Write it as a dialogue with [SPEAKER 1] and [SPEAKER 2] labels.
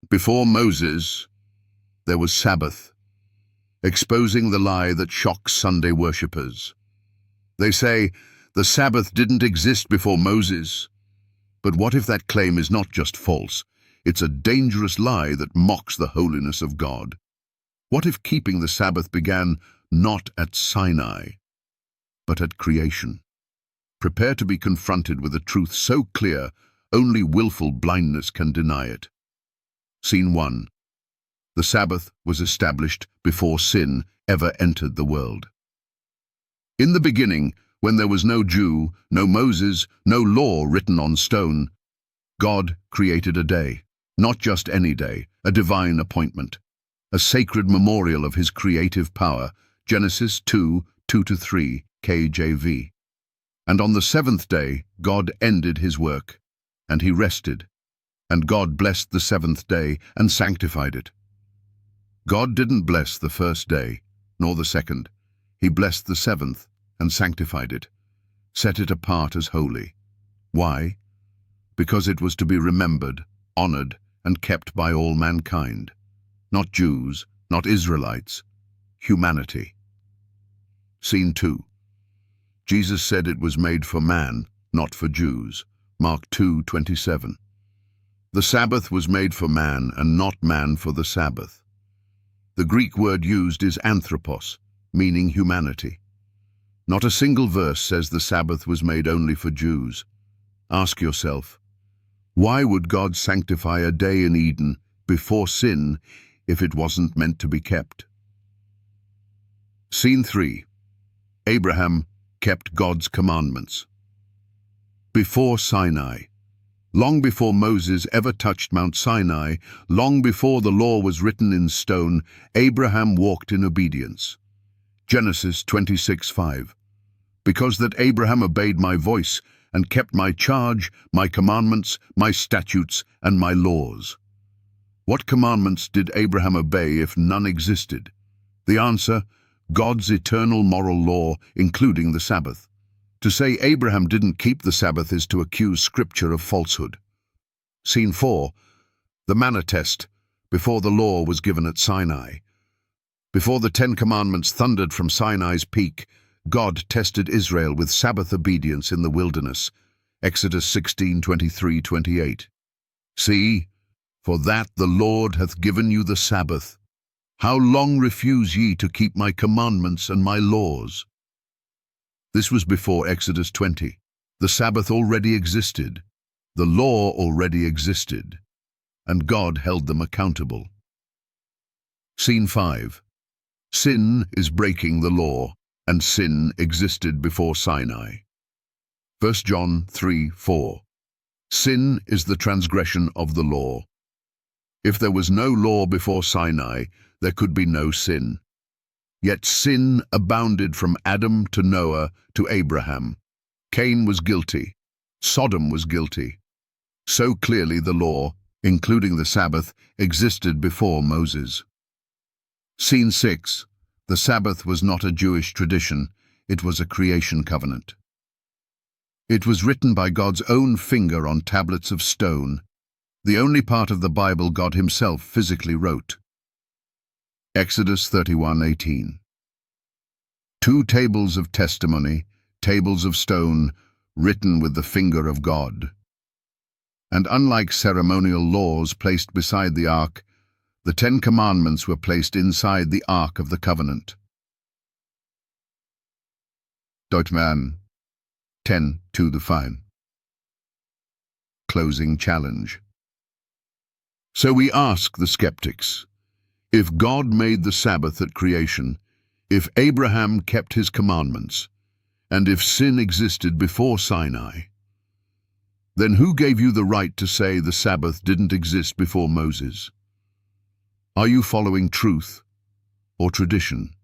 [SPEAKER 1] Before Moses, there was Sabbath, exposing the lie that shocks Sunday worshippers. They say the Sabbath didn't exist before Moses. But what if that claim is not just false? It's a dangerous lie that mocks the holiness of God. What if keeping the Sabbath began not at Sinai, but at creation? Prepare to be confronted with a truth so clear, only willful blindness can deny it. Scene 1. The Sabbath was established before sin ever entered the world. In the beginning, when there was no Jew, no Moses, no law written on stone, God created a day, not just any day, a divine appointment, a sacred memorial of his creative power, Genesis 2:2-3, KJV. And on the seventh day, God ended his work, and he rested. And God blessed the seventh day and sanctified it. God didn't bless the first day, nor the second. He blessed the seventh and sanctified it, set it apart as holy. Why? Because it was to be remembered, honored, and kept by all mankind. Not Jews, not Israelites, humanity. Scene 2. Jesus said it was made for man, not for Jews. Mark 2:27. The Sabbath was made for man, and not man for the Sabbath. The Greek word used is anthropos, meaning humanity. Not a single verse says the Sabbath was made only for Jews. Ask yourself, why would God sanctify a day in Eden before sin if it wasn't meant to be kept? Scene 3. Abraham kept God's commandments. Before Sinai. Long before Moses ever touched Mount Sinai, long before the law was written in stone, Abraham walked in obedience. Genesis 26:5. Because that Abraham obeyed my voice and kept my charge, my commandments, my statutes, and my laws. What commandments did Abraham obey if none existed? The answer, God's eternal moral law, including the Sabbath. To say Abraham didn't keep the Sabbath is to accuse Scripture of falsehood. Scene 4. The manna test, before the law was given at Sinai. Before the 10 Commandments thundered from Sinai's peak, God tested Israel with Sabbath obedience in the wilderness. Exodus 16:23-28. See, for that the Lord hath given you the Sabbath. How long refuse ye to keep my commandments and my laws? This was before Exodus 20. The Sabbath already existed. The law already existed. And God held them accountable. Scene 5. Sin is breaking the law, and sin existed before Sinai. 1 John 3:4. Sin is the transgression of the law. If there was no law before Sinai, there could be no sin. Yet sin abounded from Adam to Noah to Abraham. Cain was guilty. Sodom was guilty. So clearly the law, including the Sabbath, existed before Moses. Scene 6. The Sabbath was not a Jewish tradition, it was a creation covenant. It was written by God's own finger on tablets of stone, the only part of the Bible God himself physically wrote. Exodus 31:18. 2 tables of testimony, tables of stone, written with the finger of God. And unlike ceremonial laws placed beside the ark, the 10 Commandments were placed inside the Ark of the Covenant. Deutman 10:2-5. Closing challenge. So we ask the skeptics, if God made the Sabbath at creation, if Abraham kept his commandments, and if sin existed before Sinai, then who gave you the right to say the Sabbath didn't exist before Moses? Are you following truth or tradition?